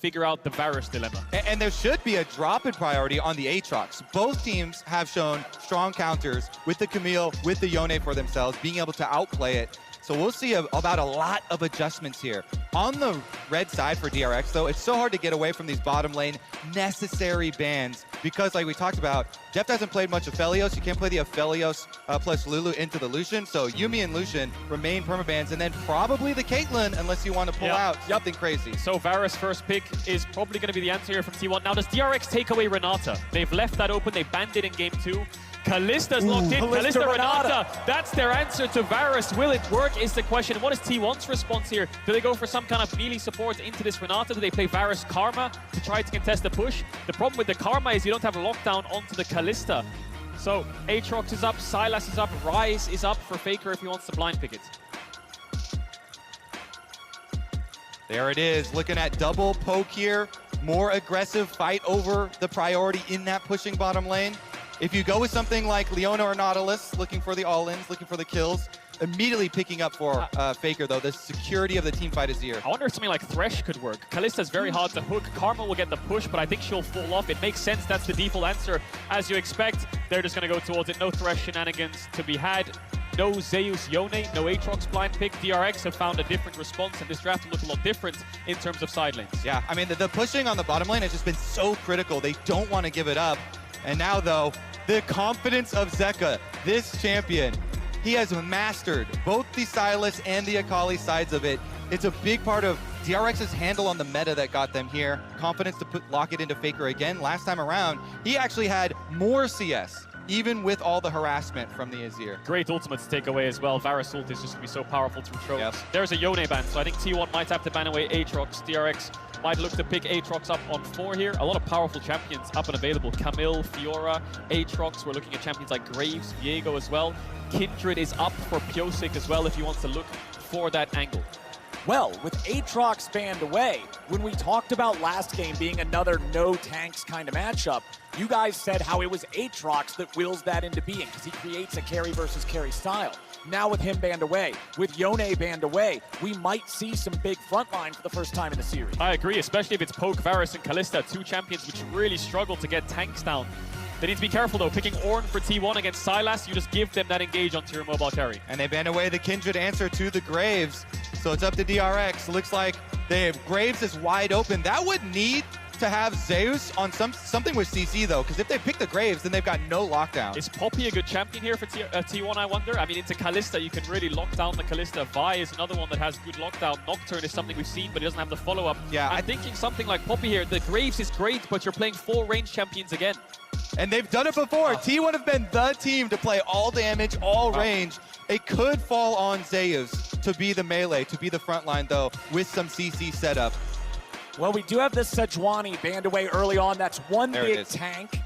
figure out the Varus dilemma. And there should be a drop in priority on the Aatrox. Both teams have shown strong counters with the Camille, with the Yone for themselves, being able to outplay it. So we'll see about a lot of adjustments here. On the red side for DRX, though, it's so hard to get away from these bottom lane necessary bans because, like we talked about, Jeff hasn't played much Aphelios. You can't play the Aphelios plus Lulu into the Lucian. So Yuumi and Lucian remain permabans, and then probably the Caitlyn unless you want to pull out something crazy. So Varus first pick is probably going to be the answer here from T1. Now, does DRX take away Renata? They've left that open. They banned it in game 2. Kalista's locked in. Kalista Renata. That's their answer to Varus. Will it work is the question. What is T1's response here? Do they go for some kind of melee support into this Renata? Do they play Varus Karma to try to contest the push? The problem with the Karma is you don't have a lockdown onto the Kalista. So Aatrox is up, Sylas is up, Ryze is up for Faker if he wants to blind pick it. There it is, looking at double poke here. More aggressive fight over the priority in that pushing bottom lane. If you go with something like Leona or Nautilus, looking for the all-ins, looking for the kills, immediately picking up for Faker, though. The security of the team fight is here. I wonder if something like Thresh could work. Kalista's very hard to hook. Karma will get the push, but I think she'll fall off. It makes sense. That's the default answer. As you expect, they're just going to go towards it. No Thresh shenanigans to be had. No Zeus Yone, no Aatrox blind pick. DRX have found a different response, and this draft will look a lot different in terms of side lanes. Yeah, I mean, the pushing on the bottom lane has just been so critical. They don't want to give it up. And now, though, the confidence of Zeka, this champion, he has mastered both the Sylas and the Akali sides of it. It's a big part of DRX's handle on the meta that got them here. Confidence to lock it into Faker again. Last time around, he actually had more CS, even with all the harassment from the Azir. Great ultimate to take away as well. Varus ult is just going to be so powerful through throws. Yep. There's a Yone ban, so I think T1 might have to ban away Aatrox. DRX might look to pick Aatrox up on 4 here. A lot of powerful champions up and available. Camille, Fiora, Aatrox. We're looking at champions like Graves, Viego as well. Kindred is up for Pyosik as well if he wants to look for that angle. Well, with Aatrox banned away, when we talked about last game being another no tanks kind of matchup, you guys said how it was Aatrox that wills that into being because he creates a carry versus carry style. Now with him banned away, with Yone banned away, we might see some big frontline for the first time in the series. I agree, especially if it's Poke, Varus, and Kalista, 2 champions which really struggle to get tanks down. They need to be careful though. Picking Ornn for T1 against Sylas, you just give them that engage onto your mobile carry. And they ban away the Kindred answer to the Graves. So it's up to DRX. Looks like they have Graves is wide open. That would need to have Zeus on something with CC though, because if they pick the Graves, then they've got no lockdown. Is Poppy a good champion here for T1, I wonder? I mean, into Kalista, you can really lock down the Kalista. Vi is another one that has good lockdown. Nocturne is something we've seen, but he doesn't have the follow-up. Yeah, I'm thinking something like Poppy here. The Graves is great, but you're playing 4 range champions again. And they've done it before. T1 have been the team to play all damage, all range. It could fall on Zeus to be the melee, to be the front line though, with some CC setup. Well, we do have this Sejuani banned away early on. That's one There big tank.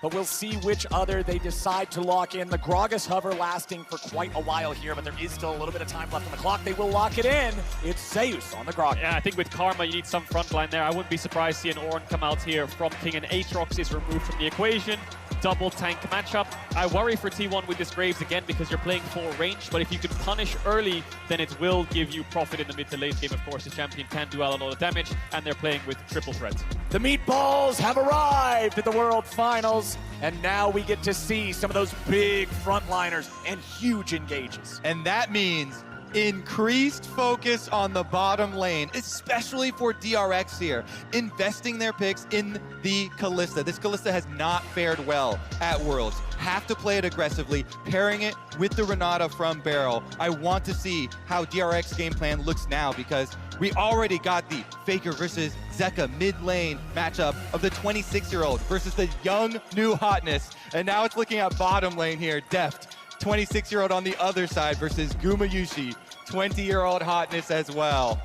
But we'll see which other they decide to lock in. The Gragas hover lasting for quite a while here, but there is still a little bit of time left on the clock. They will lock it in. It's Zeus on the Gragas. Yeah, I think with Karma, you need some front line there. I wouldn't be surprised to see an Ornn come out here from King, and Aatrox is removed from the equation. Double tank matchup. I worry for T1 with this Graves again because you're playing 4 range, but if you can punish early, then it will give you profit in the mid to late game. Of course, the champion can do a lot of damage, and they're playing with triple threat. The meatballs have arrived at the World Finals, and now we get to see some of those big frontliners and huge engages. And that means increased focus on the bottom lane, especially for DRX here, investing their picks in the Kalista. This Kalista has not fared well at Worlds. Have to play it aggressively, pairing it with the Renata from Barrel. I want to see how DRX game plan looks now because we already got the Faker versus Zeka mid lane matchup of the 26-year-old versus the young new hotness. And now it's looking at bottom lane here, Deft. 26-year-old on the other side versus Gumayushi, 20-year-old hotness as well.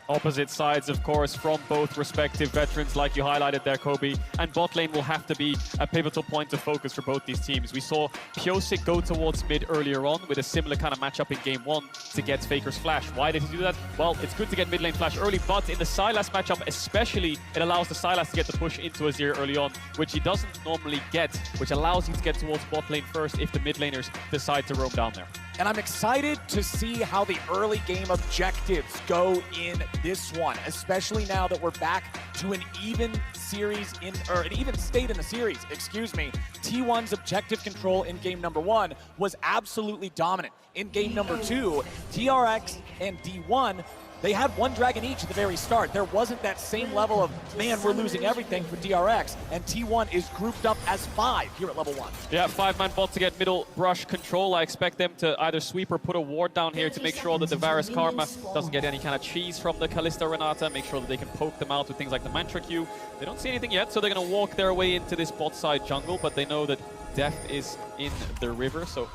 Opposite sides, of course, from both respective veterans, like you highlighted there, Kobe. And bot lane will have to be a pivotal point of focus for both these teams. We saw Pyosik go towards mid earlier on with a similar kind of matchup in game 1 to get Faker's flash. Why did he do that? Well, it's good to get mid lane flash early, but in the Sylas matchup especially, it allows the Sylas to get the push into Azir early on, which he doesn't normally get, which allows him to get towards bot lane first if the mid laners decide to roam down there. And I'm excited to see how the early game objectives go in this one, especially now that we're back to an even series or an even state in the series, excuse me. T1's objective control in game number 1 was absolutely dominant. In game number 2, DRX and D1, they had one dragon each at the very start. There wasn't that same level of, man, we're losing everything for DRX, and T1 is grouped up as 5 here at level 1. Yeah, 5-man bot to get middle brush control. I expect them to either sweep or put a ward down here to make sure that the Varus Karma doesn't get any kind of cheese from the Kalista Renata, make sure that they can poke them out with things like the Mantra Q. They don't see anything yet, so they're going to walk their way into this bot side jungle, but they know that death is in the river, so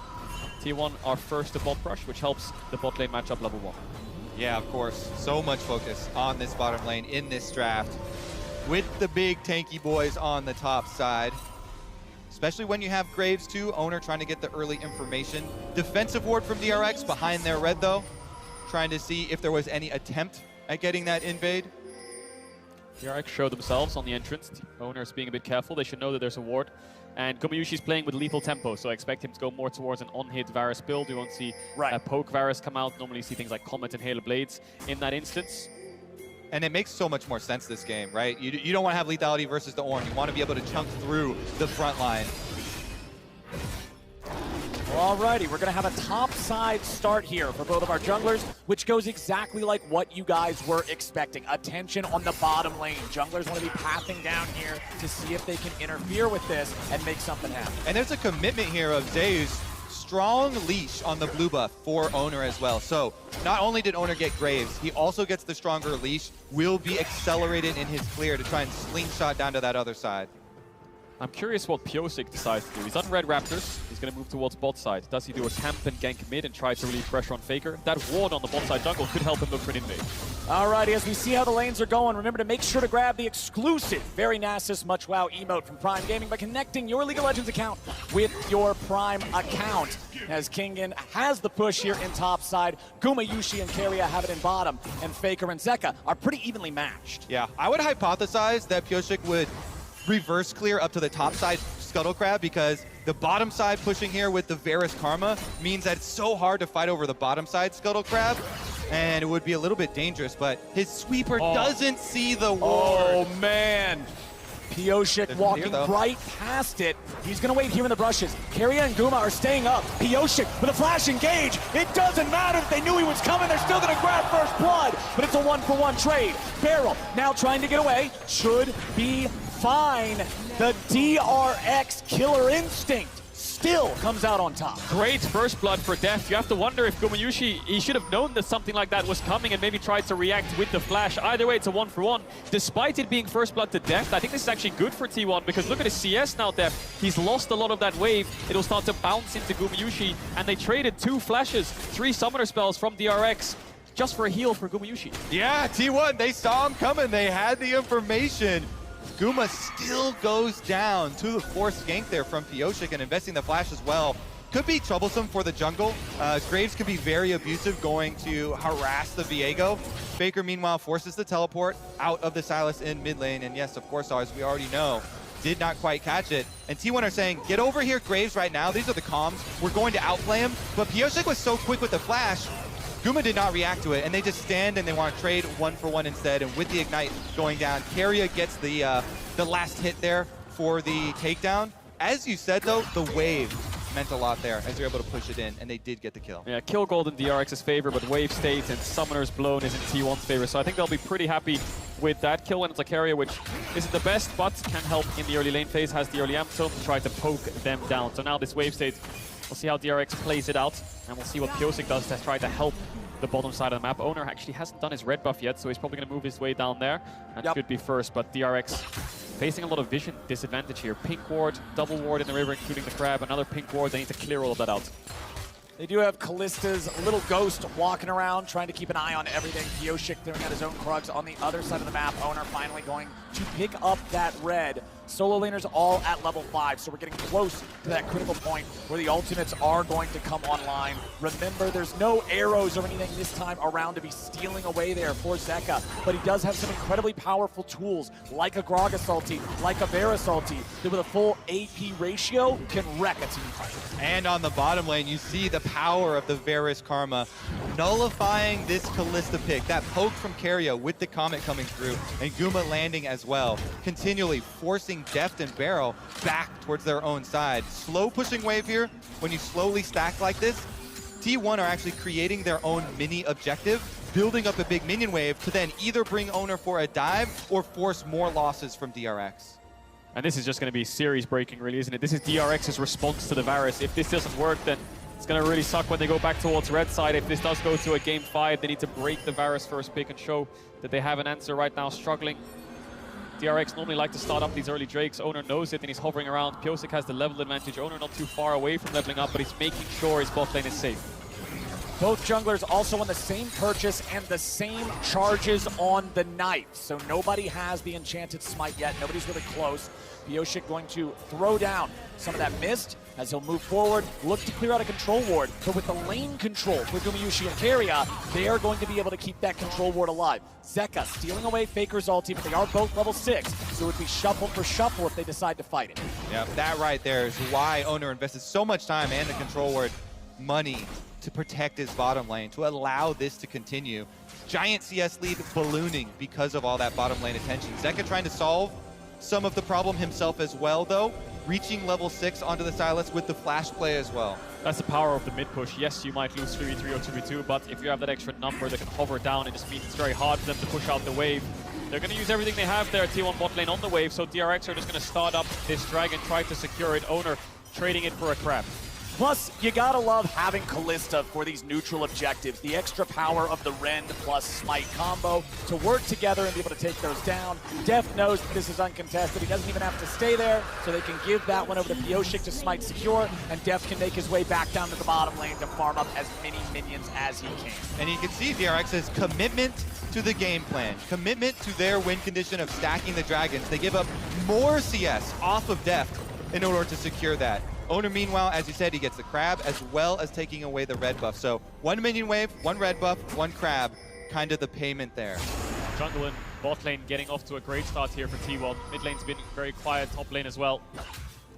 T1 are first to bot brush, which helps the bot lane matchup level 1. Yeah, of course. So much focus on this bottom lane in this draft with the big tanky boys on the top side. Especially when you have Graves too, Owner trying to get the early information. Defensive ward from DRX behind their red though, trying to see if there was any attempt at getting that invade. DRX show themselves on the entrance. Owner is being a bit careful. They should know that there's a ward. And Gumayusi's playing with lethal tempo, so I expect him to go more towards an on-hit Varus build. You won't see a poke Varus come out. Normally you see things like Comet and Hail Blades in that instance. And it makes so much more sense this game, right? You don't want to have lethality versus the Ornn. You want to be able to chunk through the front line. Alrighty, we're gonna have a top side start here for both of our junglers, which goes exactly like what you guys were expecting. Attention on the bottom lane. Junglers want to be pathing down here to see if they can interfere with this and make something happen. And there's a commitment here of Zeus. Strong leash on the blue buff for Owner as well. So not only did Owner get Graves, he also gets the stronger leash, will be accelerated in his clear to try and slingshot down to that other side. I'm curious what Piosik decides to do. He's on Red Raptors. He's going to move towards bot side. Does he do a camp and gank mid and try to relieve pressure on Faker? That ward on the bot side jungle could help him look for an invade. Alrighty, as we see how the lanes are going, remember to make sure to grab the exclusive Very Nasus Much Wow emote from Prime Gaming by connecting your League of Legends account with your Prime account. As Kingen has the push here in top side, Gumayusi and Keria have it in bottom, and Faker and Zeka are pretty evenly matched. Yeah, I would hypothesize that Piosik would reverse clear up to the top side Scuttle Crab, because the bottom side pushing here with the Varus Karma means that it's so hard to fight over the bottom side Scuttle Crab, and it would be a little bit dangerous, but his sweeper doesn't see the ward. Oh man, Piosik walking right past it. He's gonna wait here in the brushes. Keria and Guma are staying up. Piosik with a flash engage. It doesn't matter if they knew he was coming, they're still gonna grab first blood, but it's a 1-for-1 trade. Barrel now trying to get away, should be fine. The DRX Killer Instinct still comes out on top. Great first blood for Death. You have to wonder if Gumayusi, he should have known that something like that was coming and maybe tried to react with the flash. Either way, it's a 1-for-1. Despite it being first blood to Death, I think this is actually good for T1, because look at his CS now, Death. He's lost a lot of that wave. It'll start to bounce into Gumayusi, and they traded 2 flashes, 3 summoner spells from DRX just for a heal for Gumayusi. Yeah, T1, they saw him coming. They had the information. Guma still goes down to the forced gank there from Piosik, and investing the flash as well could be troublesome for the jungle. Graves could be very abusive, going to harass the Viego. Faker, meanwhile, forces the teleport out of the Sylas in mid lane, and yes, of course, as we already know, did not quite catch it. And T1 are saying, get over here, Graves, right now. These are the comms. We're going to outplay him. But Piosik was so quick with the flash, Guma did not react to it, and they just stand and they want to trade 1-for-1 instead. And with the Ignite going down, Keria gets the last hit there for the takedown. As you said, though, the wave meant a lot there as they're able to push it in, and they did get the kill. Yeah, kill gold in DRX's favor, but wave stays and Summoner's Blown is in T1's favor. So I think they'll be pretty happy with that kill when it's a Keria, which isn't the best, but can help in the early lane phase, has the early amp zone to try to poke them down. So now this wave state, we'll see how DRX plays it out, and we'll see what Piosik does to try to help the bottom side of the map. Owner actually hasn't done his red buff yet, so he's probably going to move his way down there. That should be first, but DRX facing a lot of vision disadvantage here. Pink ward, double ward in the river, including the crab, another pink ward. They need to clear all of that out. They do have Kalista's little ghost walking around, trying to keep an eye on everything. Piosik throwing out his own Krugs on the other side of the map. Owner finally going to pick up that red. Solo laners all at level 5, so we're getting close to that critical point where the ultimates are going to come online. Remember, there's no arrows or anything this time around to be stealing away there for Zeka, but he does have some incredibly powerful tools, like a Gragas ulti, like a Varus ulti, that with a full AP ratio can wreck a team fight. And on the bottom lane, you see the power of the Varus Karma, nullifying this Kalista pick. That poke from Keria with the Comet coming through, and Guma landing as well, continually forcing Deft and Barrel back towards their own side. Slow pushing wave here. When you slowly stack like this, T1 are actually creating their own mini objective, building up a big minion wave to then either bring Owner for a dive or force more losses from DRX. And this is just going to be series breaking, really, isn't it? This is DRX's response to the Varus. If this doesn't work, then it's going to really suck when they go back towards red side. If this does go to a game 5, they need to break the Varus first pick and show that they have an answer right now, struggling. DRX normally like to start up these early Drakes. Owner knows it, and he's hovering around. Pyosik has the level advantage. Owner not too far away from leveling up, but he's making sure his bot lane is safe. Both junglers also on the same purchase and the same charges on the knife. So nobody has the enchanted smite yet. Nobody's really close. Pyosik going to throw down some of that mist as he'll move forward, look to clear out a control ward. But with the lane control for Gumayushi and Keria, they are going to be able to keep that control ward alive. Zeka stealing away Faker's ulti, but they are both level 6, so it would be shuffle for shuffle if they decide to fight it. Yeah, that right there is why Owner invested so much time and the control ward money to protect his bottom lane, to allow this to continue. Giant CS lead ballooning because of all that bottom lane attention. Zeka trying to solve some of the problem himself as well, though, reaching level 6 onto the Sylas with the flash play as well. That's the power of the mid push. Yes, you might lose 3v3 or 2v2, but if you have that extra number that can hover down, it just means it's very hard for them to push out the wave. They're going to use everything they have there, T1 bot lane on the wave, so DRX are just going to start up this dragon, try to secure it. Owner trading it for a crab. Plus, you gotta love having Kalista for these neutral objectives. The extra power of the Rend plus Smite combo to work together and be able to take those down. Deft knows that this is uncontested. He doesn't even have to stay there, so they can give that one over to Pyosik to Smite secure, and Deft can make his way back down to the bottom lane to farm up as many minions as he can. And you can see DRX's commitment to the game plan, commitment to their win condition of stacking the dragons. They give up more CS off of Deft in order to secure that. Owner, meanwhile, as you said, he gets the crab as well as taking away the red buff. So one minion wave, one red buff, one crab, kind of the payment there. Jungle and bot lane getting off to a great start here for T1. Mid lane's been very quiet, top lane as well.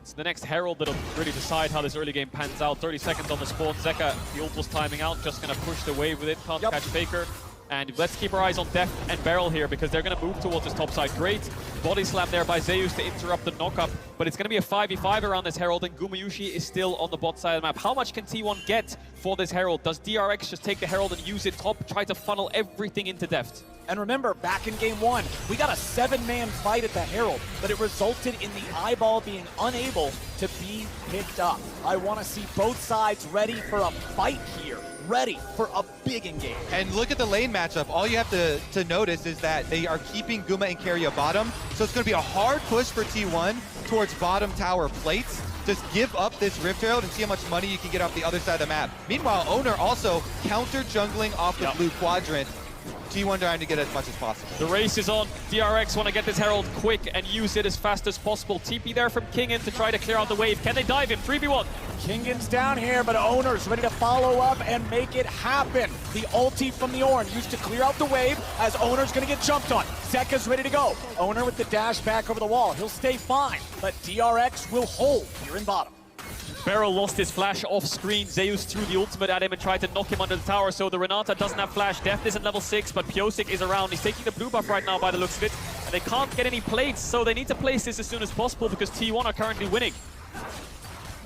It's the next Herald that'll really decide how this early game pans out. 30 seconds on the spawn. Zeka, the ult was timing out, just gonna push the wave with it, can't catch Faker. And let's keep our eyes on Deft and Barrel here because they're going to move towards this top side. Great body slam there by Zeus to interrupt the knockup, but it's going to be a 5v5 around this Herald, and Gumayushi is still on the bot side of the map. How much can T1 get for this Herald? Does DRX just take the Herald and use it top, try to funnel everything into Deft? And remember, back in game 1, we got a 7-man fight at the Herald, but it resulted in the eyeball being unable to be picked up. I want to see both sides ready for a fight here, ready for a big engage. And look at the lane matchup. All you have to notice is that they are keeping Guma and Keria bottom, so it's going to be a hard push for T1 towards bottom tower plates. Just give up this Rift Herald and see how much money you can get off the other side of the map. Meanwhile, Owner also counter-jungling off the blue quadrant. T1 trying to get as much as possible. The race is on. DRX want to get this Herald quick and use it as fast as possible. TP there from Kingen to try to clear out the wave. Can they dive him? 3v1. Kingen's down here, but Owner's ready to follow up and make it happen. The ulti from the Ornn used to clear out the wave as Owner's going to get jumped on. Zeka's ready to go. Owner with the dash back over the wall. He'll stay fine, but DRX will hold here in bottom. Barrel lost his flash off screen. Zeus threw the ultimate at him and tried to knock him under the tower, so the Renata doesn't have flash. Deft isn't level 6, but Pyosik is around. He's taking the blue buff right now by the looks of it, and they can't get any plates, so they need to place this as soon as possible because T1 are currently winning.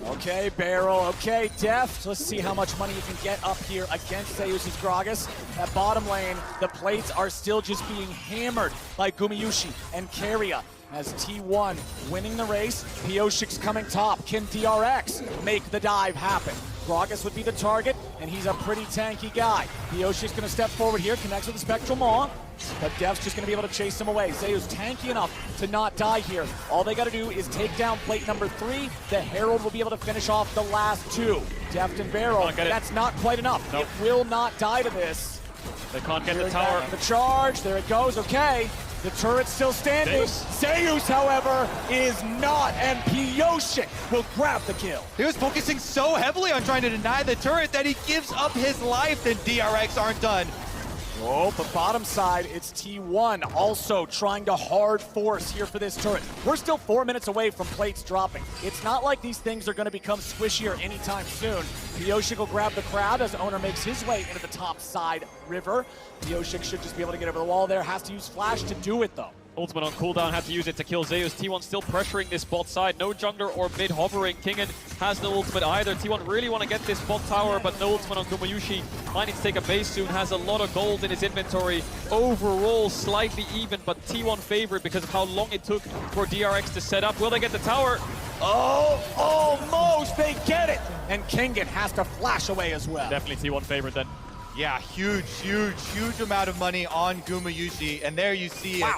Okay, Barrel, okay, Deft. Let's see how much money you can get up here against Zeus' Gragas. At bottom lane, the plates are still just being hammered by Gumayushi and Keria. As T1 winning the race, Pyosik's coming top. Can DRX make the dive happen? Gragas would be the target, and he's a pretty tanky guy. Pyosik's gonna step forward here, connects with the Spectral Maw, but Deft's just gonna be able to chase him away. Zeus tanky enough to not die here. All they gotta do is take down plate number 3. The Herald will be able to finish off the last 2. Deft and Barrel, that's not quite enough. Nope. It will not die to this. They can't get the tower. The charge, there it goes, okay. The turret's still standing. Zeus, however, is not, and Pyosik will grab the kill. He was focusing so heavily on trying to deny the turret that he gives up his life, and DRX aren't done. Oh, but bottom side, it's T1 also trying to hard force here for this turret. We're still 4 minutes away from plates dropping. It's not like these things are going to become squishier anytime soon. Pioshik will grab the crowd as Owner makes his way into the top side river. Pioshik should just be able to get over the wall there. Has to use Flash to do it, though. Ultimate on cooldown, had to use it to kill Zeus. T1 still pressuring this bot side. No jungler or mid hovering. Kingen has no ultimate either. T1 really want to get this bot tower, but no ultimate on Gumayushi. Might need to take a base soon. Has a lot of gold in his inventory. Overall, slightly even, but T1 favored because of how long it took for DRX to set up. Will they get the tower? Oh, almost they get it. And Kingen has to flash away as well. Definitely T1 favorite then. Yeah, huge amount of money on Gumayushi, and there you see it.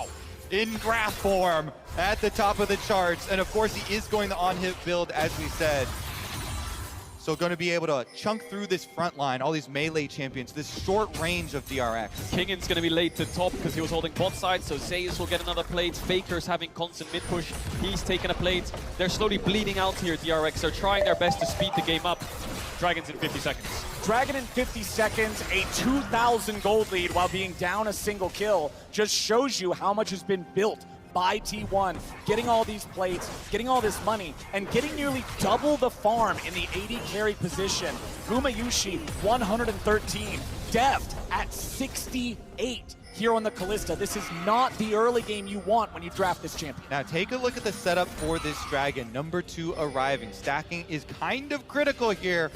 In graph form at the top of the charts. And of course, he is going the on-hit build, as we said. So going to be able to chunk through this front line, all these melee champions, this short range of DRX. Kingen's going to be late to top because he was holding bot side, so Zeus will get another plate. Faker's having constant mid push. He's taking a plate. They're slowly bleeding out here, DRX. They're trying their best to speed the game up. Dragon's in 50 seconds. Dragon in 50 seconds, a 2,000 gold lead while being down a single kill, just shows you how much has been built by T1, getting all these plates, getting all this money, and getting nearly double the farm in the 80 carry position. Gumayushi, 113, Deft at 68 here on the Kalista. This is not the early game you want when you draft this champion. Now take a look at the setup for this Dragon. Number 2 arriving. Stacking is kind of critical here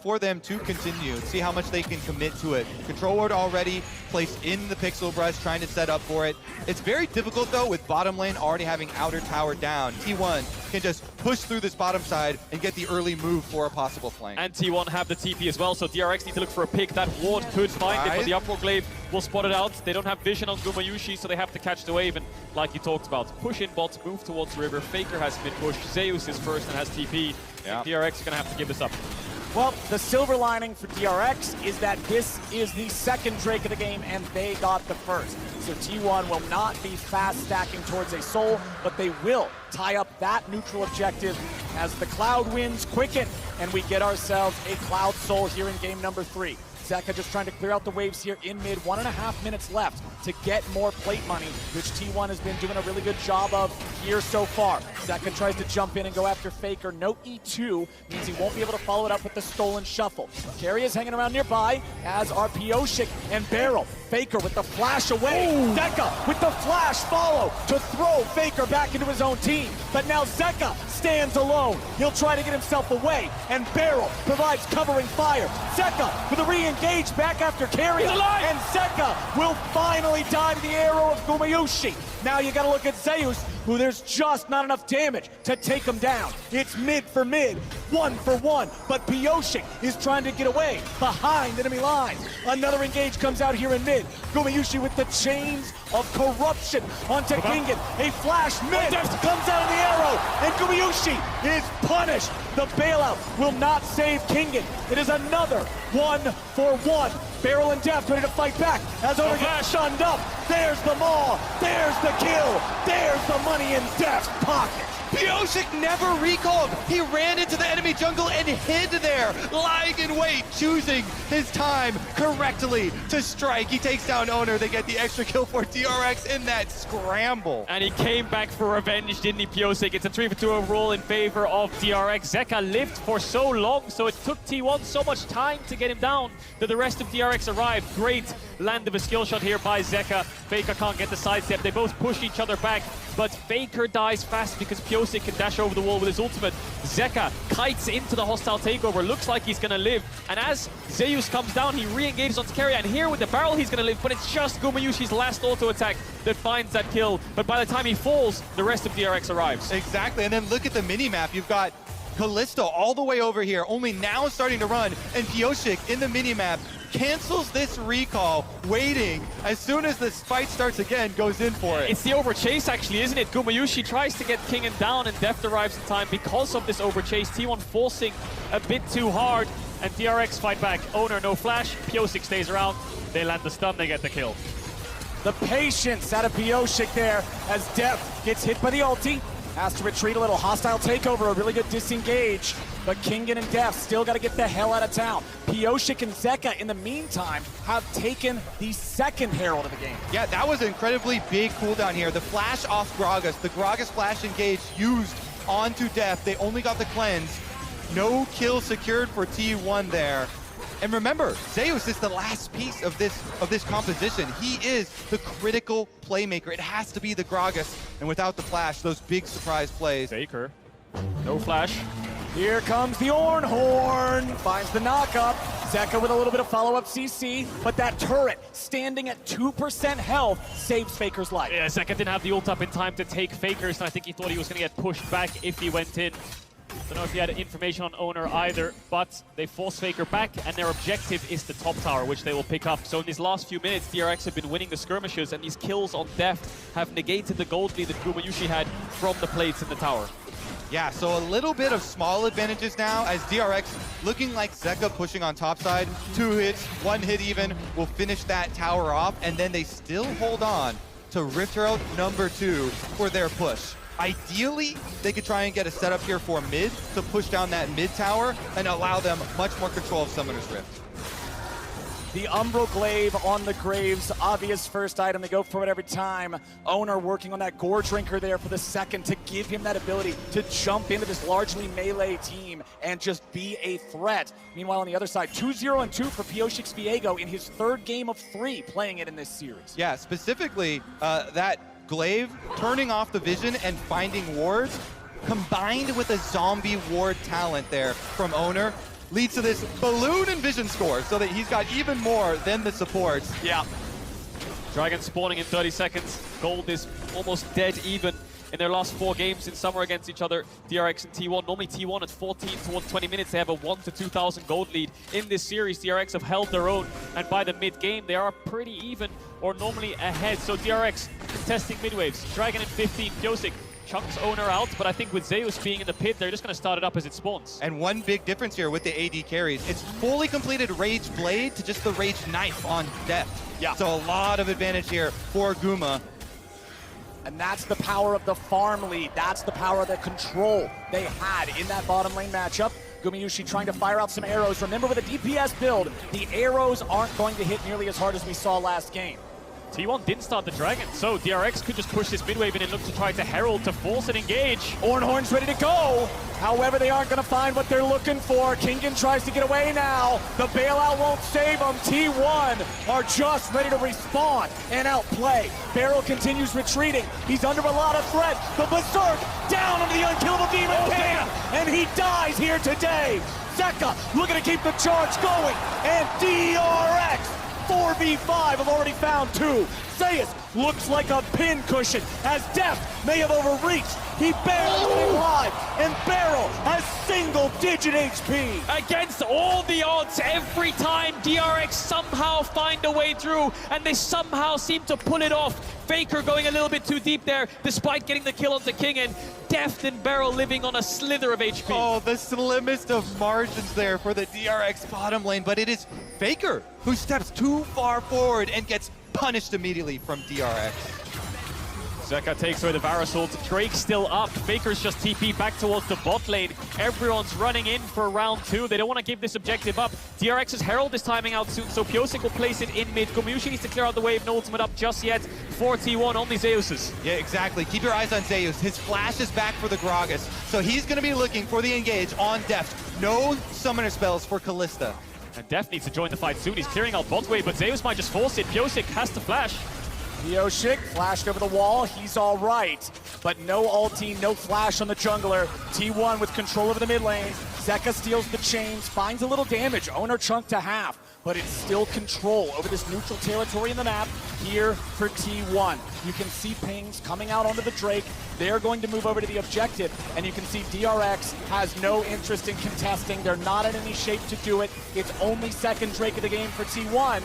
for them to continue. See how much they can commit to it. Control ward already placed in the pixel brush, trying to set up for it. It's very difficult though with bottom lane already having outer tower down. T1 can just push through this bottom side and get the early move for a possible flank. And T1 have the TP as well, so DRX need to look for a pick. That ward could find it, but the Uproar Glaive will spot it out. They don't have vision on Gumayushi, so they have to catch the wave. And like you talked about, push in bots, move towards river. Faker has mid push. Zeus is first and has TP. Yeah. DRX are going to have to give this up. Well, the silver lining for DRX is that this is the second Drake of the game, and they got the first. So T1 will not be fast stacking towards a soul, but they will tie up that neutral objective as the Cloud winds quicken, and we get ourselves a Cloud Soul here in game number 3. Zeka just trying to clear out the waves here in mid. 1.5 minutes left to get more plate money, which T1 has been doing a really good job of here so far. Zeka tries to jump in and go after Faker. No E2 means he won't be able to follow it up with the stolen shuffle. Carry is hanging around nearby, as are Pioshik and Barrel. Faker with the flash away. Zeka with the flash follow to throw Faker back into his own team. But now Zeka stands alone. He'll try to get himself away, and Barrel provides covering fire. Zeka with a re-engage back after carry, and Zeka will finally die to the arrow of Gumayushi. Now you gotta look at Zeus, who there's just not enough damage to take him down. It's mid for mid, 1 for 1, but Pioshik is trying to get away behind enemy lines. Another engage comes out here in mid. Gumayushi with the chains of corruption onto Kingen. A flash mid comes out of the arrow, and Gumayushi is punished. The bailout will not save Kingen. It is another 1 for 1. Barrel and Deft ready to fight back as Owner gets shunned up. There's the maul, there's the kill, there's the money in Deft's pocket. Pioshik never recalled. He ran into the enemy jungle and hid there, lying in wait, choosing his time correctly to strike. He takes down Owner. They get the extra kill for DRX in that scramble. And he came back for revenge, didn't he, Pioshik? It's a 3-for-2 overall in favor of DRX. Zeka lived for so long, so it took T1 so much time to get him down that the rest of DRX arrived. Great land of a skill shot here by Zeka. Faker can't get the sidestep. They both push each other back, but Faker dies fast because Pioshik can dash over the wall with his ultimate. Zeka kites into the hostile takeover. Looks like he's going to live. And as Zeus comes down, he re-engages onto carry. And here with the barrel, he's going to live. But it's just Gumayushi's last auto attack that finds that kill. But by the time he falls, the rest of DRX arrives. Exactly. And then look at the mini-map. You've got Kalista all the way over here, only now starting to run. And Pioshik in the mini-map cancels this recall, waiting. As soon as this fight starts again, goes in for it. It's the overchase actually, isn't it? Gumayushi tries to get Kingen down, and Deft arrives in time because of this overchase. T1 forcing a bit too hard, and DRX fight back. Owner no flash, Pioshik stays around. They land the stun, they get the kill. The patience out of Pioshik there as Deft gets hit by the ulti, has to retreat a little. Hostile takeover, a really good disengage. But Kingen and Def still got to get the hell out of town. Pioshik and Zeka, in the meantime, have taken the second Herald of the game. Yeah, that was an incredibly big cooldown here. The flash off Gragas, the Gragas flash engage used onto Def. They only got the cleanse. No kill secured for T1 there. And remember, Zeus is the last piece of this composition. He is the critical playmaker. It has to be the Gragas. And without the flash, those big surprise plays. Faker, no flash. Here comes the Ornhorn, finds the knockup. Zeka with a little bit of follow-up CC, but that turret standing at 2% health saves Faker's life. Yeah, Zeka didn't have the ult up in time to take Faker's, and I think he thought he was going to get pushed back if he went in. Don't know if he had information on Owner either, but they force Faker back, and their objective is the top tower, which they will pick up. So in these last few minutes, DRX have been winning the skirmishes, and these kills on Deft have negated the gold lead that Gumayushi had from the plates in the tower. Yeah, so a little bit of small advantages now as DRX looking like Zeka pushing on top side. 2 hits, 1 hit even will finish that tower off, and then they still hold on to Rift Herald number 2 for their push. Ideally, they could try and get a setup here for mid to push down that mid tower and allow them much more control of Summoner's Rift. The Umbral Glaive on the Graves, obvious first item. They go for it every time. Owner working on that Gore Drinker there for the second to give him that ability to jump into this largely melee team and just be a threat. Meanwhile, on the other side, 2-0-2 for Pioshik Viego in his 3rd game of 3 playing it in this series. Yeah, specifically that Glaive turning off the vision and finding wards combined with a zombie ward talent there from Owner leads to this balloon and vision score so that he's got even more than the supports. Yeah. Dragon spawning in 30 seconds. Gold is almost dead even in their last 4 games in summer against each other. DRX and T1. Normally T1 at 14 towards 20 minutes. They have a 1 to 2,000 gold lead. In this series, DRX have held their own, and by the mid-game, they are pretty even or normally ahead. So DRX contesting mid-waves. Dragon in 15, Pioshik chunks Owner out, but I think with Zeus being in the pit, they're just going to start it up as it spawns. And one big difference here with the AD carries, it's fully completed Rage Blade to just the Rage Knife on Deft. Yeah. So a lot of advantage here for Guma. And that's the power of the farm lead. That's the power of the control they had in that bottom lane matchup. Gumayushi trying to fire out some arrows. Remember, with a DPS build, the arrows aren't going to hit nearly as hard as we saw last game. T1 didn't start the Dragon, so DRX could just push this mid-wave in and look to try to Herald to force an engage. Ornhorn's ready to go. However, they aren't going to find what they're looking for. Kingen tries to get away now. The bailout won't save them. T1 are just ready to respawn and outplay. Beryl continues retreating. He's under a lot of threat. The Berserk down into the unkillable Demon King, and he dies here today. Zeka looking to keep the charge going, and DRX 4v5 have already found 2. Zeus looks like a pincushion as Deft may have overreached. He barely stayed alive, and Beryl has single-digit HP. Against all the odds, every time DRX somehow find a way through, and they somehow seem to pull it off. Faker going a little bit too deep there, despite getting the kill onto Kingen. Deft and Beryl living on a slither of HP. Oh, the slimmest of margins there for the DRX bottom lane, but it is Faker who steps too far forward and gets punished immediately from DRX. Zeka takes away the Varus ult. Drake still up. Faker's just TP back towards the bot lane. Everyone's running in for round 2. They don't want to give this objective up. DRX's Herald is timing out soon, so Pioshik will place it in mid. Gumayushi needs to clear out the wave. No ultimate up just yet. 4T1 on the Zeus's. Yeah, exactly. Keep your eyes on Zeus. His flash is back for the Gragas, so he's going to be looking for the engage on Deft. No summoner spells for Callista. And Def needs to join the fight soon. He's clearing out bot wave, but Zeus might just force it. Pioshik has to flash. Pioshik flashed over the wall, he's all right. But no ulti, no flash on the jungler. T1 with control over the mid lane. Zeka steals the chains, finds a little damage. Owner chunked to half, but it's still control over this neutral territory in the map here for T1. You can see pings coming out onto the Drake. They're going to move over to the objective, and you can see DRX has no interest in contesting. They're not in any shape to do it. It's only second Drake of the game for T1.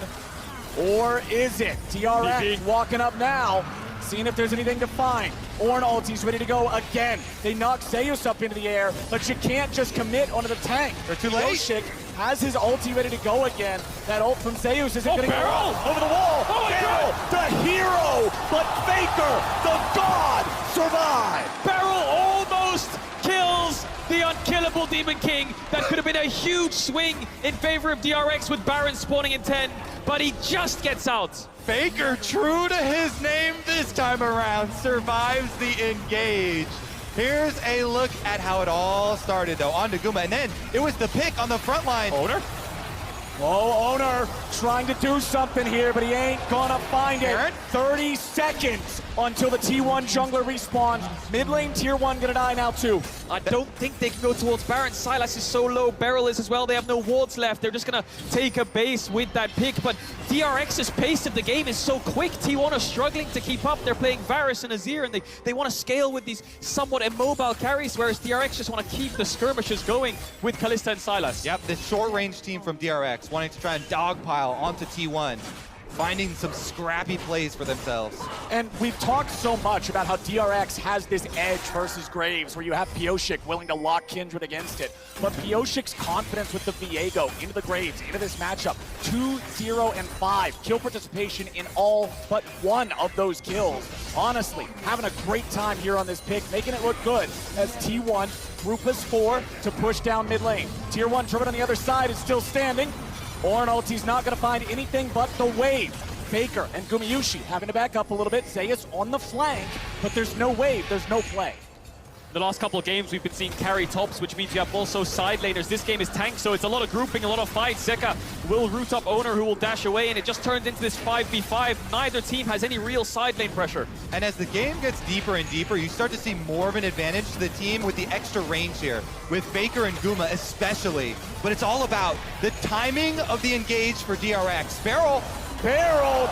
Or is it? DRX walking up now, seeing if there's anything to find. Ornn ulti's ready to go again. They knock Zeus up into the air, but you can't just commit onto the tank. They're too late. Pioshik has his ulti ready to go again. That ult from Zeus isn't going to go Beryl! over the wall. Oh Beryl, the hero, but Faker, the god, survived. Beryl Demon King. That could have been a huge swing in favor of DRX with Baron spawning in 10, but he just gets out. Faker, true to his name this time around, survives the engage. Here's a look at how it all started, though, on to Guma, and then it was the pick on the front line. Owner? Oh, Owner trying to do something here, but he ain't gonna find it. Baron? 30 seconds until the T1 jungler respawns. Mid lane tier 1 gonna die now too. I don't think they can go towards Baron. Sylas is so low, Beryl is as well. They have no wards left. They're just gonna take a base with that pick, but DRX's pace of the game is so quick. T1 are struggling to keep up. They're playing Varus and Azir, and they want to scale with these somewhat immobile carries, whereas DRX just want to keep the skirmishes going with Kalista and Sylas. Yep, this short-range team from DRX wanting to try and dogpile onto T1, finding some scrappy plays for themselves. And we've talked so much about how DRX has this edge versus Graves, where you have Pioshik willing to lock Kindred against it. But Pioshik's confidence with the Viego into the Graves, into this matchup, 2, 0, and 5. Kill participation in all but one of those kills. Honestly, having a great time here on this pick, making it look good as T1 group us 4 to push down mid lane. Tier 1 Turbid on the other side is still standing. Ornn ulti's not going to find anything but the wave. Faker and Gumayushi having to back up a little bit. Zeus on the flank, but there's no wave, there's no play. The last couple of games, we've been seeing carry tops, which means you have also side laners. This game is tank, so it's a lot of grouping, a lot of fights. Zeka will root up Owner, who will dash away, and it just turns into this 5v5. Neither team has any real side lane pressure. And as the game gets deeper and deeper, you start to see more of an advantage to the team with the extra range here, with Faker and Guma especially. But it's all about the timing of the engage for DRX. Beryl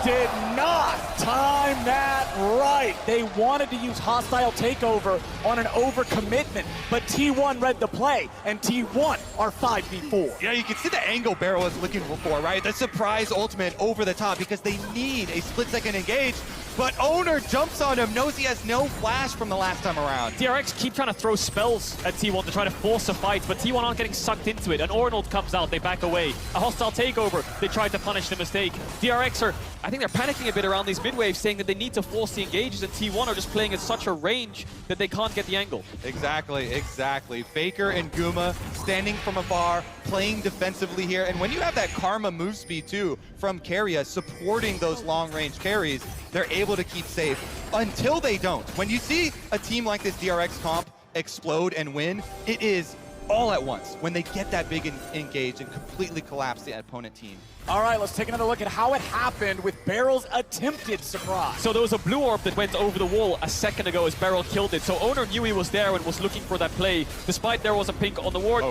did not time that right. They wanted to use hostile takeover on an overcommitment, but T1 read the play, and T1 are 5v4. Yeah, you can see the angle Beryl was looking for, right? The surprise ultimate over the top because they need a split-second engage, but Owner jumps on him, knows he has no flash from the last time around. DRX keep trying to throw spells at T1 to try to force a fight, but T1 aren't getting sucked into it. An Ornn comes out, they back away. A hostile takeover, they tried to punish the mistake. DRX are, I think they're panicking a bit around these mid-waves, saying that they need to force the engages, and T1 are just playing at such a range that they can't get the angle. Exactly, exactly. Faker and Guma standing from afar, playing defensively here, and when you have that Karma move speed too from Keria supporting those long-range carries, they're able to keep safe until they don't. When you see a team like this DRX comp explode and win, it is all at once when they get that big engage and completely collapse the opponent team. All right, let's take another look at how it happened with Beryl's attempted surprise. So there was a blue orb that went over the wall a second ago as Beryl killed it. So Owner knew he was there and was looking for that play. Despite there was a pink on the ward,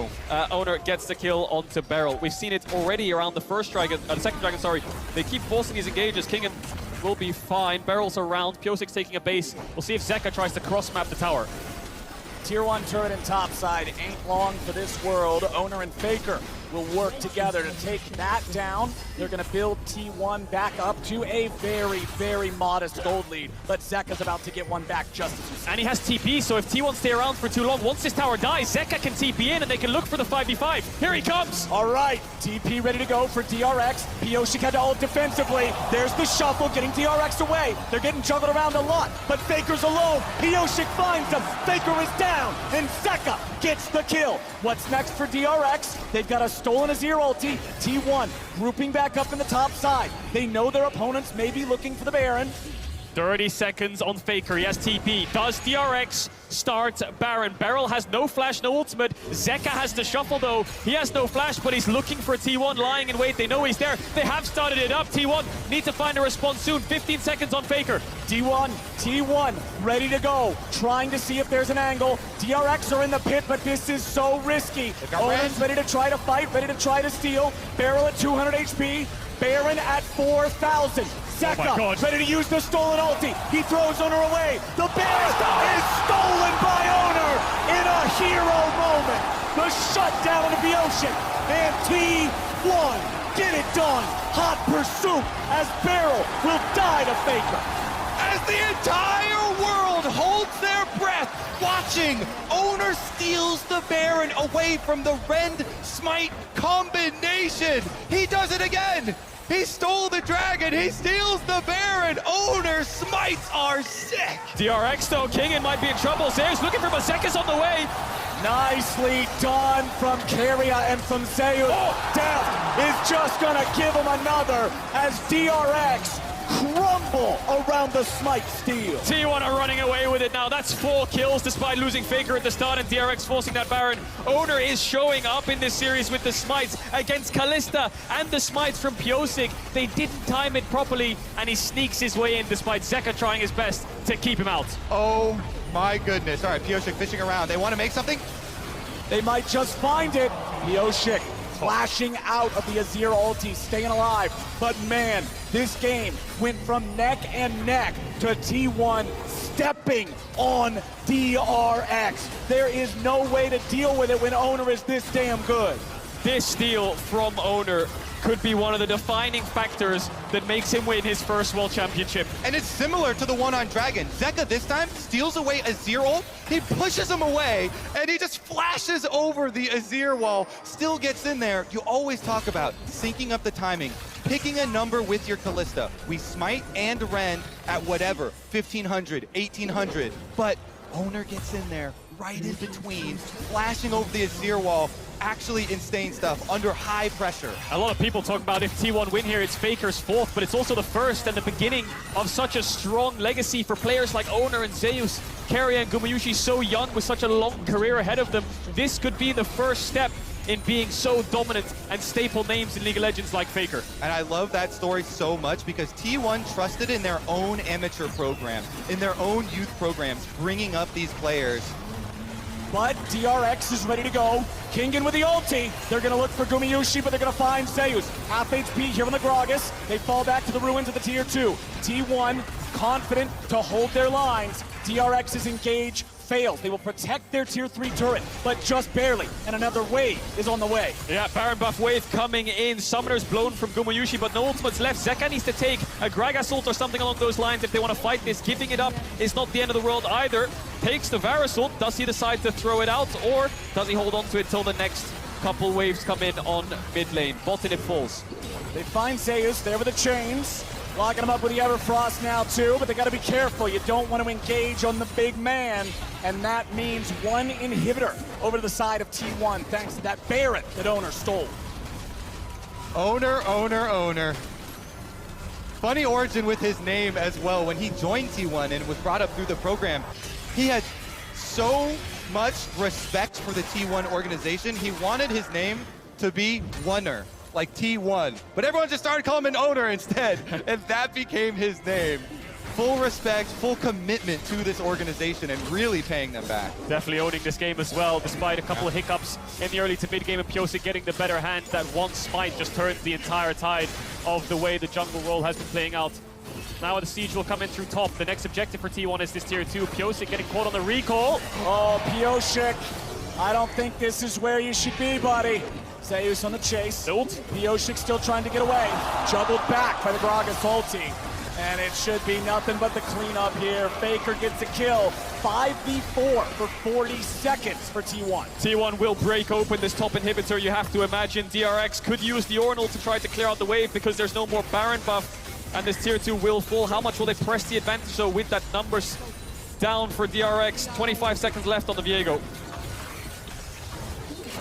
Owner gets the kill onto Beryl. We've seen it already around the first dragon, the second dragon, sorry. They keep forcing these engages. Kingen will be fine. Beryl's around. Piosik's taking a base. We'll see if Zeka tries to cross-map the tower. Tier 1 turret and topside ain't long for this world. Owner and Faker will work together to take that down. They're going to build T1 back up to a very, very modest gold lead. But Zeka's about to get one back just as you said. And he has TP, so if T1 stay around for too long, once this tower dies, Zeka can TP in and they can look for the 5v5. Here he comes! All right, TP ready to go for DRX. Pioshik had to ult defensively. There's the shuffle, getting DRX away. They're getting juggled around a lot, but Faker's alone. Pioshik finds him. Faker is down, and Zeka gets the kill. What's next for DRX? They've got a stolen Azir ulti. T1 grouping back up in the top side. They know their opponents may be looking for the Baron. 30 seconds on Faker, he has TP. Does DRX start Baron? Beryl has no flash, no ultimate. Zeka has the shuffle though. He has no flash, but he's looking for T1 lying in wait. They know he's there. They have started it up. T1 need to find a response soon. 15 seconds on Faker. T1 ready to go. Trying to see if there's an angle. DRX are in the pit, but this is so risky. Owner's ready to try to fight, ready to try to steal. Beryl at 200 HP. Baron at 4,000. Zeka ready to use the stolen ulti. He throws Owner away. The Baron is stolen by Owner in a hero moment. The shutdown of Pioshik, and T1 get it done. Hot pursuit as Beryl will die to Faker. As the entire world holds their breath, watching, Owner steals the Baron away from the Rend Smite combination. He does it again. He stole the dragon, he steals the Baron. Owner smites are sick. DRX though, Kingen might be in trouble. Zeus looking for him, Zeka's on the way. Nicely done from Keria and from Zeus. Death is just gonna give him another as DRX crumble around the Smite steal. T1 are running away with it now. That's 4 kills despite losing Faker at the start and DRX forcing that Baron. Owner is showing up in this series with the Smites against Kalista and the Smites from Piosik. They didn't time it properly and he sneaks his way in despite Zeka trying his best to keep him out. Oh my goodness. All right, Piosik fishing around. They want to make something? They might just find it. Piosik flashing out of the Azir ulti, staying alive. But man, this game went from neck and neck to T1 stepping on DRX. There is no way to deal with it when Owner is this damn good. This steal from Owner could be one of the defining factors that makes him win his first World Championship. And it's similar to the one on Dragon. Zeka this time steals away Azir ult, he pushes him away, and he just flashes over the Azir wall, still gets in there. You always talk about syncing up the timing, picking a number with your Kalista. We smite and rend at whatever, 1500, 1800, but Owner gets in there right in between, flashing over the Azir wall, actually insane stuff under high pressure. A lot of people talk about if T1 win here, it's Faker's 4th, but it's also the first and the beginning of such a strong legacy for players like Owner and Zeus. Keria and Gumayushi so young with such a long career ahead of them. This could be the first step in being so dominant and staple names in League of Legends like Faker. And I love that story so much because T1 trusted in their own amateur program, in their own youth programs, bringing up these players. But DRX is ready to go. Kingen with the ulti. They're going to look for Gumayushi, but they're going to find Zeus. Half HP here on the Gragas. They fall back to the ruins of the tier 2. T1 confident to hold their lines. DRX's engage fails. They will protect their tier 3 turret, but just barely. And another wave is on the way. Yeah, Baron buff wave coming in. Summoner's blown from Gumayushi, but no ultimates left. Zeka needs to take a Gragas ult or something along those lines if they want to fight this. Giving it up is not the end of the world either. Takes the Varus ult. Does he decide to throw it out, or does he hold on to it till the next couple waves come in on mid lane? Bot and it falls. They find Zeus there with the chains. Locking him up with the Everfrost now too, but they got to be careful. You don't want to engage on the big man, and that means one inhibitor over to the side of T1 thanks to that Baron that Owner stole. Owner. Funny origin with his name as well. When he joined T1 and was brought up through the program, he had so much respect for the T1 organization. He wanted his name to be Oner, like T1. But everyone just started calling him an Owner instead, and that became his name. Full respect, full commitment to this organization, and really paying them back. Definitely owning this game as well, despite a couple of hiccups in the early to mid game of Piosik getting the better hand. That one smite just turns the entire tide of the way the jungle role has been playing out. Now the siege will come in through top. The next objective for T1 is this tier 2. Piosik getting caught on the recall. Oh, Piosik, I don't think this is where you should be, buddy. Zeus on the chase. Piosik still trying to get away. Juggled back by the Gragas ulti. And it should be nothing but the cleanup here. Faker gets a kill. 5v4 for 40 seconds for T1. T1 will break open this top inhibitor. You have to imagine DRX could use the Ornal to try to clear out the wave because there's no more Baron buff. And this tier 2 will fall. How much will they press the advantage? So with that numbers down for DRX, 25 seconds left on the Viego.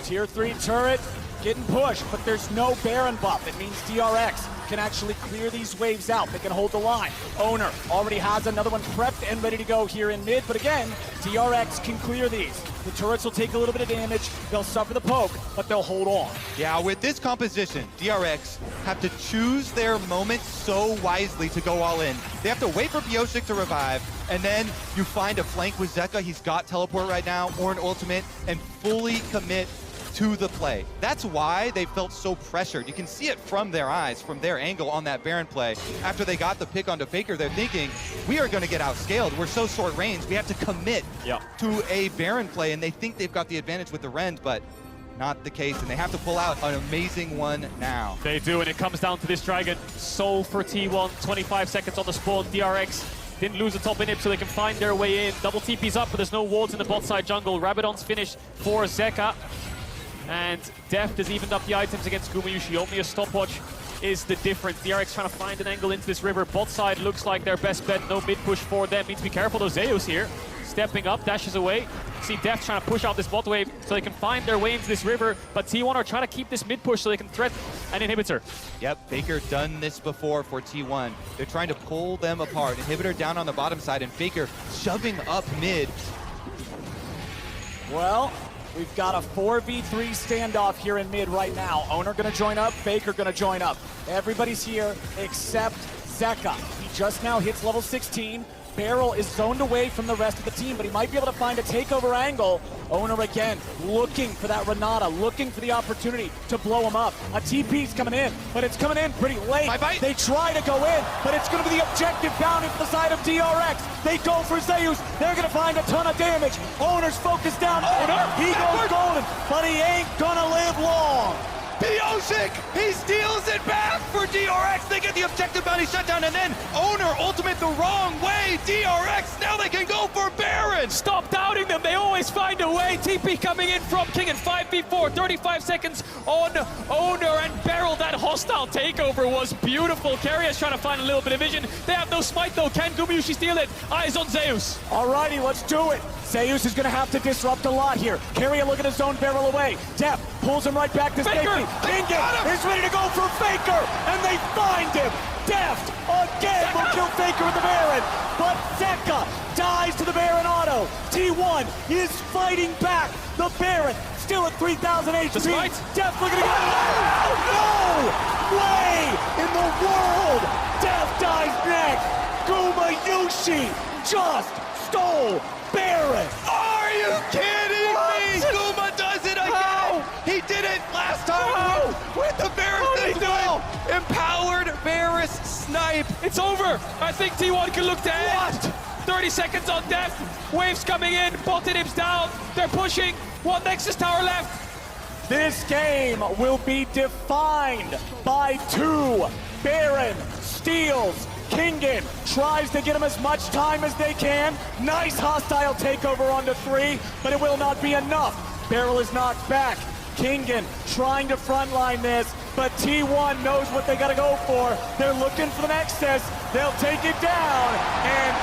Tier 3 turret getting pushed, but there's no Baron buff. It means DRX can actually clear these waves out. They can hold the line. Owner already has another one prepped and ready to go here in mid, but again, DRX can clear these. The turrets will take a little bit of damage. They'll suffer the poke, but they'll hold on. Yeah, with this composition, DRX have to choose their moments so wisely to go all in. They have to wait for Piosik to revive, and then you find a flank with Zeka. He's got teleport right now, or an ultimate, and fully commit to the play. That's why they felt so pressured. You can see it from their eyes, from their angle on that Baron play. After they got the pick onto Faker, they're thinking, we are going to get outscaled. We're so short range. We have to commit to a Baron play, and they think they've got the advantage with the Rend, but not the case, and they have to pull out an amazing one now. They do, and it comes down to this Dragon. Soul for T1, 25 seconds on the spawn. DRX didn't lose the top inhib, so they can find their way in. Double TP's up, but there's no wards in the bot side jungle. Rabadon's finished for Zeka. And Deft has evened up the items against Gumayushi. Only a stopwatch is the difference. DRX trying to find an angle into this river. Bot side looks like their best bet. No mid push for them. Need to be careful though. Zeus here. Stepping up, dashes away. See Deft trying to push out this bot wave so they can find their way into this river, but T1 are trying to keep this mid push so they can threat an inhibitor. Yep, Faker done this before for T1. They're trying to pull them apart. Inhibitor down on the bottom side, and Faker shoving up mid. Well, we've got a 4v3 standoff here in mid right now. Owner gonna join up, Faker gonna join up. Everybody's here except Zeka. He just now hits level 16. Barrel is zoned away from the rest of the team, but he might be able to find a takeover angle. Owner again looking for that Renata, looking for the opportunity to blow him up. A TP's coming in, but it's coming in pretty late. They try to go in, but it's going to be the objective bound into the side of DRX. They go for Zeus. They're going to find a ton of damage. Owner's focused down. He goes golden, but he ain't going to live long. Piosik, he steals it back for DRX. They get the objective bounty shutdown, and then Owner ultimate the wrong way. DRX, now they can go for Baron. Stop doubting them, they always find a way. TP coming in from King in 5v4, 35 seconds on Owner and Beryl. That hostile takeover was beautiful. Carrier's trying to find a little bit of vision. They have no smite though. Can Gumayusi steal it? Eyes on Zeus. Alrighty, let's do it. Zeus is going to have to disrupt a lot here. Carrier looking to zone Barrel away. Deft pulls him right back to safety. Kingen is ready to go for Faker, and they find him. Deft again will kill Faker with the Baron, but Zeka dies to the Baron auto. T1 is fighting back. The Baron still at 3,000 HP. Deft looking to get No way in the world. Deft dies next. Gumayusi just stole Baron! Are you kidding me? Guma does it again! He did it last time with the Varus as well! Empowered Varus snipe! It's over! I think T1 can look to end! 30 seconds on Deft. Waves coming in, bot inhibs down. They're pushing. One Nexus tower left. This game will be defined by two. Baron steals. Kingen tries to get him as much time as they can. Nice hostile takeover onto 3, but it will not be enough. Barrel is knocked back. Kingen trying to frontline this, but T1 knows what they gotta go for. They're looking for the Nexus. They'll take it down, and